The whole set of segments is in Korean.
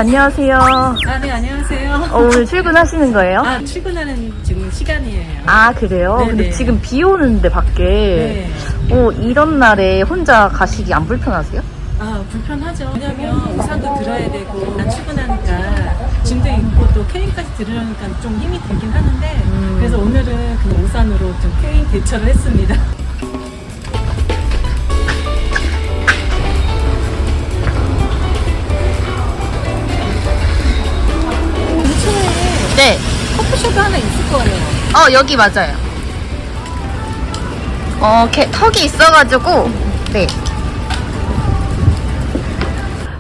안녕하세요. 네, 안녕하세요. 오늘 출근하시는 거예요? 출근하는 지금 시간이에요. 아, 그래요? 네네. 근데 지금 비 오는데 밖에 이런 날에 혼자 가시기 안 불편하세요? 불편하죠. 왜냐면 우산도 들어야 되고, 난 출근하니까 짐도 있고 또 케이까지 들으려니까 좀 힘이 들긴 하는데, 그래서 오늘은 그냥 우산으로 좀 케이 대처를 했습니다. 네. 커피숍이 하나 있을 거예요. 여기 맞아요. 턱이 있어가지고, 네.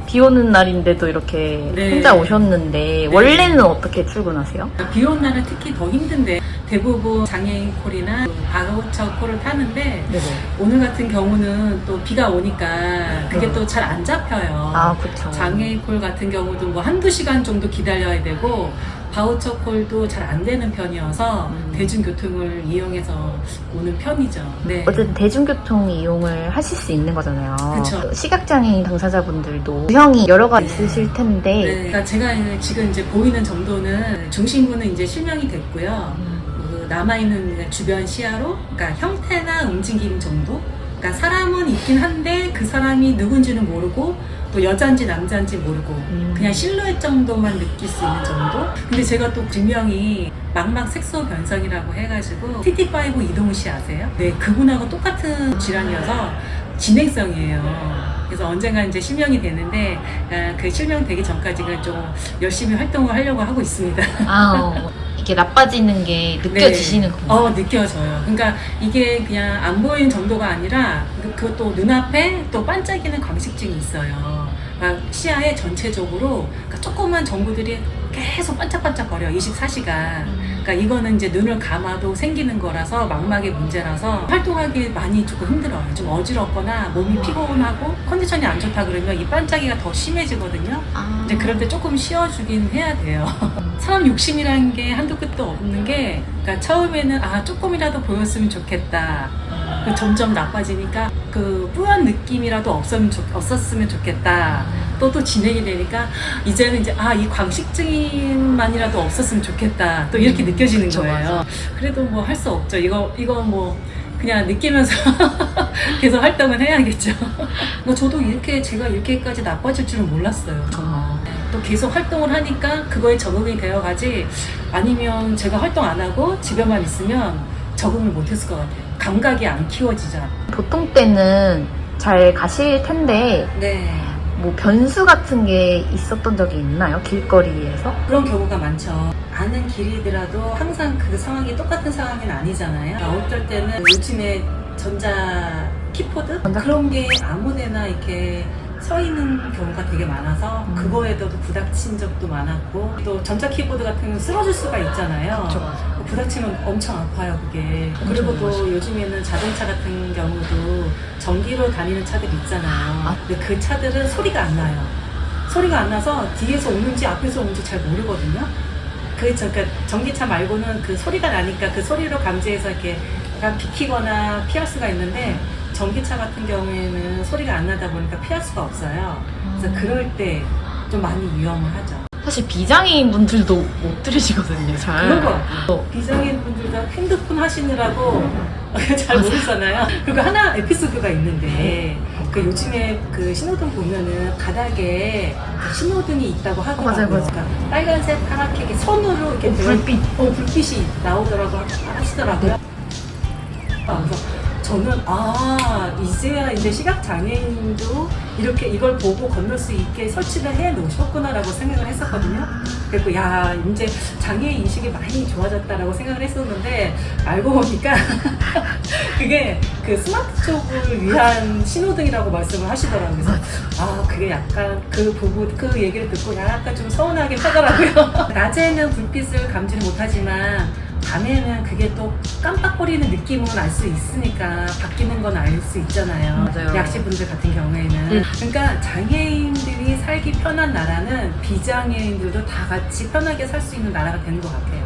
비 오는 날인데도 이렇게 네. 혼자 오셨는데, 원래는 어떻게 출근하세요? 비 오는 날은 특히 더 힘든데, 대부분 장애인 콜이나 바우처 콜을 타는데, 네네. 오늘 같은 경우는 또 비가 오니까 그게 또 잘 안 잡혀요. 아, 그쵸. 장애인 콜 같은 경우도 뭐 한두 시간 정도 기다려야 되고, 바우처 콜도 잘 안 되는 편이어서 대중교통을 이용해서 오는 편이죠. 네. 어쨌든 대중교통 이용을 하실 수 있는 거잖아요. 그쵸. 시각장애인 당사자분들도 유형이 여러 가지 있으실 텐데, 네. 그러니까 제가 지금 이제 보이는 정도는 중심부는 이제 실명이 됐고요. 그 남아있는 주변 시야로, 그러니까 형태나 움직임 정도? 그러니까 사람은 있긴 한데 그 사람이 누군지는 모르고 또 여잔지 남잔지 모르고 그냥 실루엣 정도만 느낄 수 있는 정도? 근데 제가 또 분명히 망막 색소 변성이라고 해가지고 TT5 이동훈 씨 아세요? 네, 그분하고 똑같은 질환이어서 진행성이에요. 그래서 언젠가 이제 실명이 되는데 그 실명 되기 전까지는 좀 열심히 활동을 하려고 하고 있습니다. 이게 나빠지는 게 느껴지시는 건가요? 느껴져요. 그러니까 이게 그냥 안 보이는 정도가 아니라 그것도 눈앞에 또 반짝이는 광식증이 있어요. 그러니까 시야에 전체적으로 그러니까 조그만 정보들이 계속 반짝반짝거려 24시간. 그러니까 이거는 이제 눈을 감아도 생기는 거라서 망막의 문제라서 활동하기 많이 조금 힘들어요. 좀 어지럽거나 몸이 피곤하고 컨디션이 안 좋다 그러면 이 반짝이가 더 심해지거든요. 이제 그럴 때 조금 쉬어주긴 해야 돼요. 사람 욕심이라는 게 한도 끝도 없는 게, 그러니까 처음에는 조금이라도 보였으면 좋겠다. 점점 나빠지니까 그 뿌연 느낌이라도 없었으면 좋겠다. 또 진행이 되니까 이제는 이제 이 광식증만이라도 없었으면 좋겠다. 또 이렇게 느껴지는 거예요. 그래도 뭐 할 수 없죠. 이거 뭐 그냥 느끼면서 계속 활동을 해야겠죠. 저도 제가 이렇게까지 나빠질 줄은 몰랐어요. 정말. 또 계속 활동을 하니까 그거에 적응이 되어가지, 아니면 제가 활동 안 하고 집에만 있으면 적응을 못했을 것 같아요. 감각이 안 키워지잖아. 보통 때는 잘 가실 텐데, 네. 뭐 변수 같은 게 있었던 적이 있나요? 길거리에서? 그런 경우가 많죠. 아는 길이더라도 항상 그 상황이 똑같은 상황은 아니잖아요. 어떨 때는 요즘에 전자 키보드? 그런 게 아무데나 이렇게 서 있는 경우가 되게 많아서 그거에도 부닥친 적도 많았고, 또 전자 키보드 같은 경우는 쓰러질 수가 있잖아요. 그쵸. 부닥치면 엄청 아파요, 그게. 그리고 또 요즘에는 자동차 같은 경우도 전기로 다니는 차들이 있잖아요. 근데 그 차들은 소리가 안 나요. 소리가 안 나서 뒤에서 오는지 앞에서 오는지 잘 모르거든요. 그러니까 전기차 말고는 그 소리가 나니까 그 소리로 감지해서 이렇게 약간 비키거나 피할 수가 있는데, 전기차 같은 경우에는 소리가 안 나다 보니까 피할 수가 없어요. 그래서 그럴 때 좀 많이 위험을 하죠. 사실 비장애인 분들도 못 들으시거든요, 잘. 그런 거 같아요. 비장애인 분들도 핸드폰 하시느라고 잘 모르잖아요. 그리고 하나 에피소드가 있는데, 그 요즘에 그 신호등 보면은 바닥에 신호등이 있다고 하더라고요. 맞아요. 그러니까 빨간색, 파랗게 이렇게 선으로 이렇게 불빛이 나오더라고 하시더라고요. 그래서 저는 이제야 이제 시각장애인도 이렇게 이걸 보고 건널 수 있게 설치를 해 놓으셨구나라고 생각을 했었거든요. 그리고 이제 장애인 인식이 많이 좋아졌다라고 생각을 했었는데, 알고 보니까 그게 그 스마트 쪽을 위한 신호등이라고 말씀을 하시더라고요. 그래서 그게 약간 그 얘기를 듣고 약간 좀 서운하긴 하더라고요. 낮에는 불빛을 감지를 못하지만 밤에는 그게 또 깜빡거리는 느낌은 알 수 있으니까 바뀌는 건 알 수 있잖아요. 맞아요. 약시분들 같은 경우에는. 그러니까 장애인들이 살기 편한 나라는 비장애인들도 다 같이 편하게 살 수 있는 나라가 되는 것 같아요.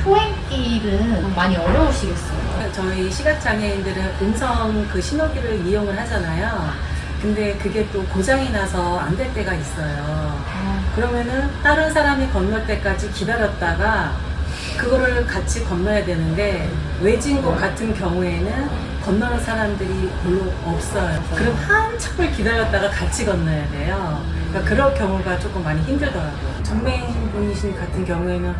통행길은 많이 어려우시겠어요? 저희 시각장애인들은 음성 그 신호기를 이용을 하잖아요. 근데 그게 또 고장이 나서 안 될 때가 있어요. 그러면은 다른 사람이 건널 때까지 기다렸다가 그거를 같이 건너야 되는데 외진곳 같은 경우에는 건너는 사람들이 별로 없어요. 그럼 한참을 기다렸다가 같이 건너야 돼요. 그러니까 그런 경우가 조금 많이 힘들더라고요. 정맹분이신 같은 경우에는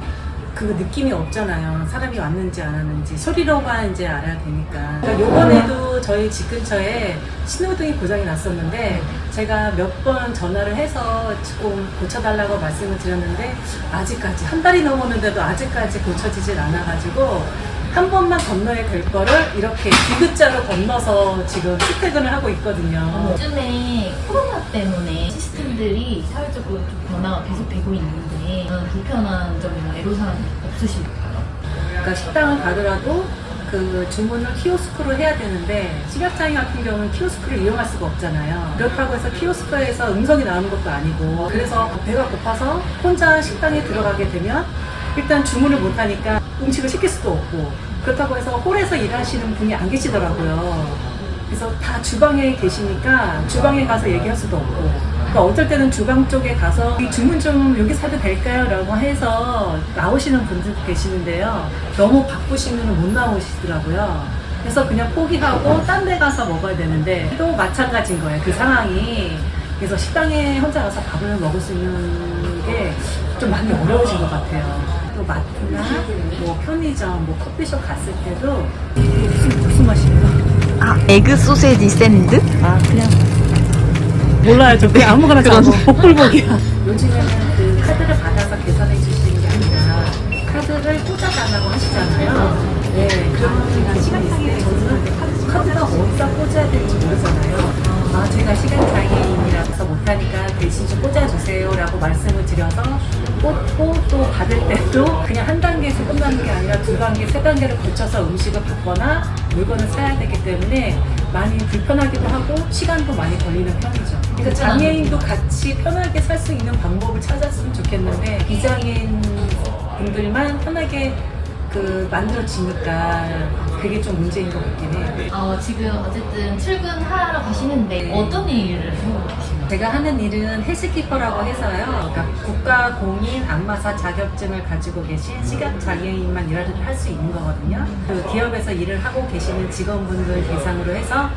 그 느낌이 없잖아요. 사람이 왔는지 안 왔는지 소리로만 이제 알아야 되니까. 그러니까 요번에도 저희 집 근처에 신호등이 고장이 났었는데 제가 몇 번 전화를 해서 조금 고쳐달라고 말씀을 드렸는데 아직까지 한 달이 넘었는데도 아직까지 고쳐지질 않아가지고 한 번만 건너야 될 거를 이렇게 디귿자로 건너서 지금 출퇴근을 하고 있거든요. 요즘에 코로나 때문에 시스템들이 사회적으로 좀 변화가 계속되고 있는데 불편한 점이나 애로사항이 없으실까요? 그러니까 식당을 가더라도 그 주문을 키오스크로 해야 되는데 시각장애 같은 경우는 키오스크를 이용할 수가 없잖아요. 그렇다고 해서 키오스크에서 음성이 나오는 것도 아니고 그래서 배가 고파서 혼자 식당에 들어가게 되면 일단 주문을 못하니까 음식을 시킬 수도 없고 그렇다고 해서 홀에서 일하시는 분이 안 계시더라고요. 그래서 다 주방에 계시니까 주방에 가서 얘기할 수도 없고 그러니까 어떨 때는 주방 쪽에 가서 이 주문 좀 여기서 해도 될까요? 라고 해서 나오시는 분들도 계시는데요. 너무 바쁘시면 못 나오시더라고요. 그래서 그냥 포기하고 딴 데 가서 먹어야 되는데 또 마찬가지인 거예요. 그 상황이. 그래서 식당에 혼자 가서 밥을 먹을 수 있는 게 좀 많이 어려우신 것 같아요. 또 마트나 뭐 편의점, 뭐 커피숍 갔을 때도 무슨 맛이에요? 아, 에그 소세지 샌드? 아 그냥 몰라요. 저 그냥 아무거나 잡고 복불복이야. 요즘에는 그 카드를 받아서 계산해 주시는 게 아니라 카드를 꽂아달라고 하시잖아요. 네, 그러면 시각장애 저는 카드가 어디다 꽂아야 될지 모르잖아요. 아, 제가 시각장애인이라서 못하니까 대신 좀 꽂아주세요 라고 말씀을 드려서 꽂고 또 받을 때도 그냥 한 단계에서 끝나는 게 아니라 두 단계, 세 단계를 거쳐서 음식을 받거나 물건을 사야 되기 때문에 많이 불편하기도 하고 시간도 많이 걸리는 편이죠. 그러니까 장애인도 같이 편하게 살 수 있는 방법을 찾았으면 좋겠는데 비장애인 분들만 편하게 만들어지니까 그게 좀 문제인 것 같긴 해요. 지금 어쨌든 출근하러 가시는데 어떤 일을 하고 계신가요? 제가 하는 일은 헬스키퍼라고 해서요. 그러니까 국가 공인 안마사 자격증을 가지고 계신 시각장애인만 일을 할 수 있는 거거든요. 그 기업에서 일을 하고 계시는 직원분들 대상으로 해서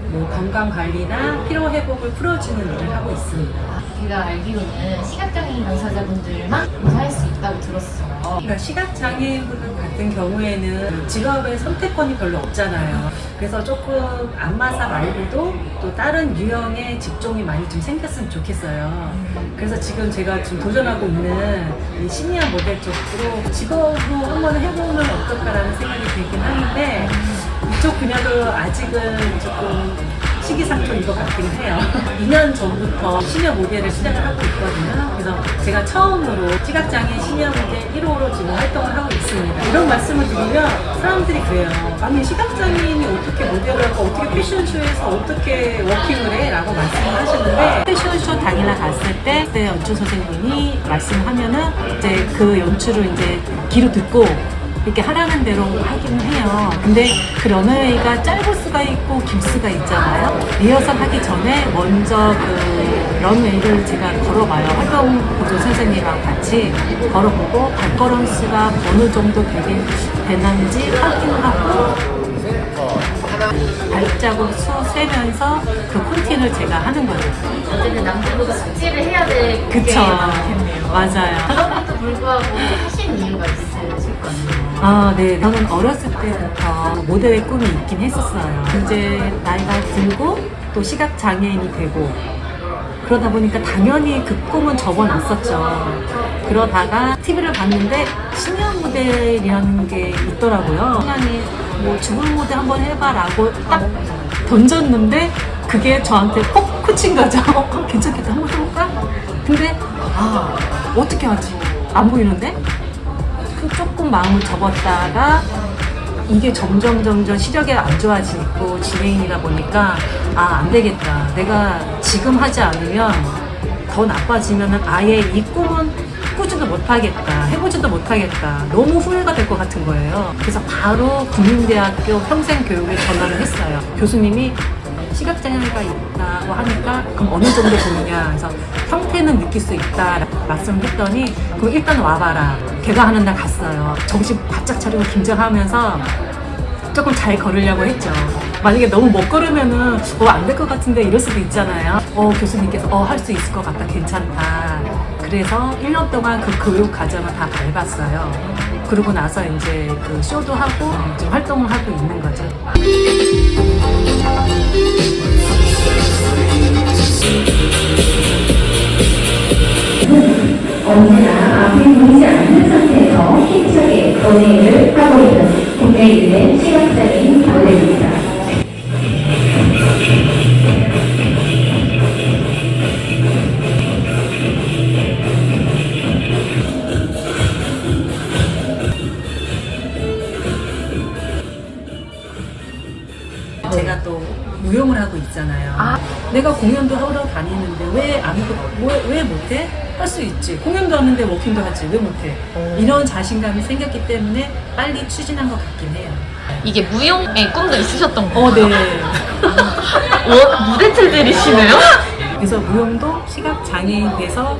뭐 건강관리나 피로회복을 풀어주는 일을 하고 있습니다. 제가 알기로는 시각장애인 당사자분들만 의사할 수 있다고 들었어요. 그러니까 시각장애인분들 같은 경우에는 직업의 선택권이 별로 없잖아요. 그래서 조금 안마사 말고도 또 다른 유형의 직종이 많이 좀 생겼으면 좋겠어요. 그래서 지금 제가 지금 도전하고 있는 이 시니어 모델 쪽으로 직업으로 한번 해보면 어떨까라는 생각이 들긴 하는데 이쪽 분야도 아직은 조금 시기상조인 것 같긴 해요. 2년 전부터 시니어 모델을 시작을 하고 있거든요. 그래서 제가 처음으로 시각장애 시니어 모델 1호로 지금 활동을 하고 있습니다. 이런 말씀을 드리면 사람들이 그래요. 아니 시각장애인이 어떻게 모델을 하고 어떻게 패션쇼에서 어떻게 워킹을 해? 라고 말씀을 하시는데 패션쇼 당일날 갔을 때 그때 연출 선생님이 말씀하면은 이제 그 연출을 이제 귀로 듣고 이렇게 하라는 대로 하긴 해요. 근데 그 런웨이가 짧을 수가 있고 길 수가 있잖아요. 리허설 하기 전에 먼저 그 런웨이를 제가 걸어봐요. 활동 보조 선생님이랑 같이 걸어보고 발걸음 수가 어느 정도 되는지 확인하고 발자국 수 세면서 그 콘티를 제가 하는 거예요. 어쨌든 남들보다 숙지를 해야 될 게 그쵸. 많겠네요. 맞아요. 그럼에도 불구하고 하신 이유가 있으실 거 아니에요? 아, 네. 저는 어렸을 때부터 모델의 꿈이 있긴 했었어요. 이제 나이가 들고 또 시각장애인이 되고 그러다 보니까 당연히 그 꿈은 접어놨었죠. 그러다가 TV를 봤는데 시니어 모델이라는 게 있더라고요. 그냥 뭐 주부 모델 한번 해봐라고 딱 던졌는데 그게 저한테 콕 꽂힌 거죠. 괜찮겠다. 한번 해볼까? 근데 어떻게 하지? 안 보이는데? 조금 마음을 접었다가 이게 점점 시력이 안 좋아지고 진행이다 보니까 안 되겠다. 내가 지금 하지 않으면 더 나빠지면 아예 이 꿈은 꾸지도 못하겠다. 해보지도 못하겠다. 너무 후회가 될 것 같은 거예요. 그래서 바로 국민대학교 평생교육에 전화를 했어요. 교수님이 시각장애가 있다고 하니까 그럼 어느 정도 보느냐. 그래서 형태는 느낄 수 있다 말씀했더니 그럼 일단 와봐라. 개강하는 날 갔어요. 정신 바짝 차리고 긴장하면서 조금 잘 걸으려고 했죠. 만약에 너무 못 걸으면은 안 될 것 같은데 이럴 수도 있잖아요. 교수님께서 할 수 있을 것 같다. 괜찮다. 그래서 1년 동안 그 교육 과정을 다 밟았어요. 그러고 나서 이제 그 쇼도 하고 좀 활동을 하고 있는 거죠. 언제나 앞에 보이지 않는 상태에서 힘차게 연예인을 하고 있는 국내에 있는 시각장애인 모델입니다. 제가 또 무용을 하고 있잖아요. 내가 공연도 하러 다니는데 왜 못해? 할 수 있지. 공연도 하는데 워킹도 하지. 왜 못해? 이런 자신감이 생겼기 때문에 빨리 추진한 것 같긴 해요. 이게 무용의 꿈도 있으셨던 거예요? 네. 무대체들이시네요? 그래서 무용도 시각장애인 돼서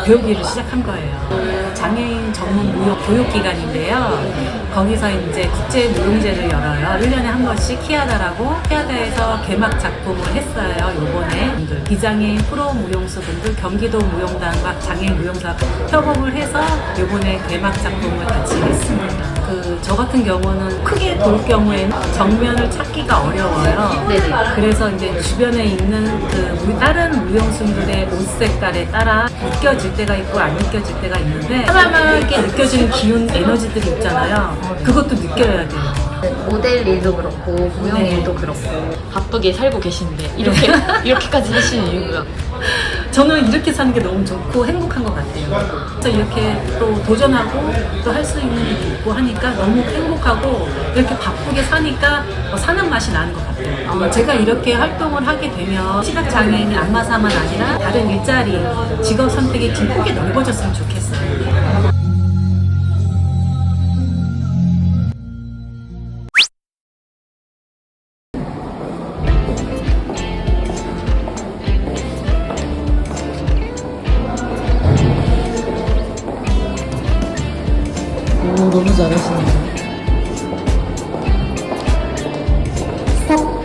배우기를 시작한 거예요. 장애인 전문 무용 교육기관인데요. 거기서 이제 국제 무용제를 열어요. 1년에 한 번씩 키아다라고 키아다에서 개막 작품을 했어요. 요번에 비장애인 프로 무용수분들 경기도 무용단과 장애인 무용사 협업을 해서 요번에 개막 작품을 같이 했습니다. 저 같은 경우는 크게 볼 경우에는 정면을 찾기가 어려워요. 네네. 그래서 이제 주변에 있는 다른 무용수들의 옷 색깔에 따라 느껴질 때가 있고 안 느껴질 때가 있는데 사람에게 느껴지는 기운 에너지들이 있잖아요. 그것도 느껴야 돼요. 모델 일도 그렇고 무용 네. 일도 그렇고 바쁘게 살고 계신데 이렇게까지 하시는 이유가? 저는 이렇게 사는 게 너무 좋고 행복한 것 같아요. 그래서 이렇게 또 도전하고 또 할 수 있는 일도 있고 하니까 너무 행복하고 이렇게 바쁘게 사니까 사는 맛이 나는 것 같아요. 제가 이렇게 활동을 하게 되면 시각장애인이 안마사만 아니라 다른 일자리, 직업 선택이 좀 크게 넓어졌으면 좋겠어요. 너무 잘하시네요. 스톱.